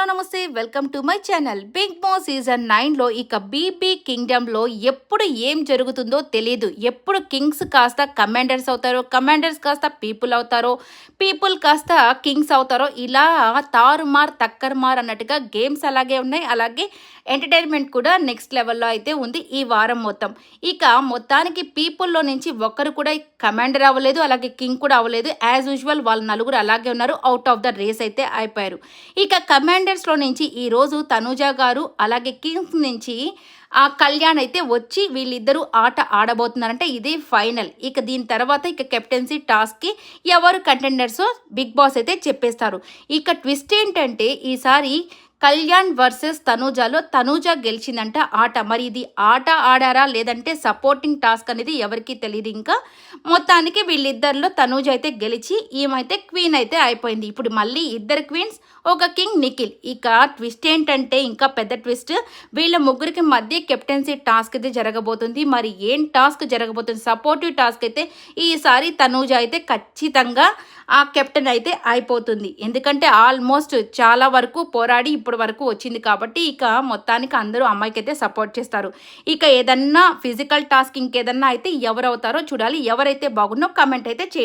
Hello నమస్తే welcome to my channel. Bigg Boss season 9లో ఇక బీబీ కింగ్డమ్లో ఎప్పుడు ఏం జరుగుతుందో తెలియదు. ఎప్పుడు కింగ్స్ కాస్త కమాండర్స్ అవుతారో, కమాండర్స్ కాస్త పీపుల్ అవుతారో, పీపుల్ కాస్త కింగ్స్ అవుతారో, ఇలా తారుమార్ తక్కర్మార్ అన్నట్టుగా గేమ్స్ అలాగే ఉన్నాయి. అలాగే ఎంటర్టైన్మెంట్ కూడా నెక్స్ట్ లెవెల్లో అయితే ఉంది ఈ వారం మొత్తం. ఇక మొత్తానికి పీపుల్లో నుంచి ఒక్కరు కూడా కమాండర్ అవ్వలేదు, అలాగే కింగ్ కూడా అవ్వలేదు. యాజ్ యూజువల్ వాళ్ళు నలుగురు అలాగే ఉన్నారు. అవుట్ ఆఫ్ ద రేస్ అయితే అయిపోయారు. ఇక కమాండర్స్లో నుంచి ఈరోజు తనూజ గారు, అలాగే కింగ్స్ నుంచి ఆ కళ్యాణ్ అయితే వచ్చి వీళ్ళిద్దరూ ఆట ఆడబోతున్నారంటే ఇదే ఫైనల్. ఇక దీని తర్వాత ఇక కెప్టెన్సీ టాస్క్కి ఎవరు కంటెండర్సో బిగ్ బాస్ అయితే చెప్పేస్తారు. ఇక ట్విస్ట్ ఏంటంటే ఈసారి కళ్యాణ్ వర్సెస్ తనూజలో తనూజ గెలిచిందంట ఆట. మరి ఇది ఆట ఆడారా లేదంటే సపోర్టింగ్ టాస్క్ అనేది ఎవరికి తెలియదు. ఇంకా మొత్తానికి వీళ్ళిద్దరిలో తనూజ అయితే గెలిచి ఈమైతే క్వీన్ అయితే అయిపోయింది. ఇప్పుడు మళ్ళీ ఇద్దరు క్వీన్స్, ఒక కింగ్ నిఖిల్. ఇక ట్విస్ట్ ఏంటంటే ఇంకా పెద్ద ట్విస్ట్, వీళ్ళ ముగ్గురికి మధ్య కెప్టెన్సీ టాస్క్ అయితే జరగబోతుంది. మరి ఏం టాస్క్ జరగబోతుంది? సపోర్టివ్ టాస్క్ అయితే ఈసారి తనూజ అయితే ఖచ్చితంగా ఆ కెప్టెన్ అయితే అయిపోతుంది. ఎందుకంటే ఆల్మోస్ట్ చాలా వరకు పోరాడి ఇప్పటి వరకు వచ్చింది కాబట్టి ఇక మొత్తానికి అందరూ అమ్మాయికి అయితే సపోర్ట్ చేస్తారు. ఇక ఏదన్నా ఫిజికల్ టాస్క్ ఇంకేదన్నా అయితే ఎవరు అవుతారో చూడాలి. ఎవరైతే బాగున్నో కమెంట్ అయితే చేయండి.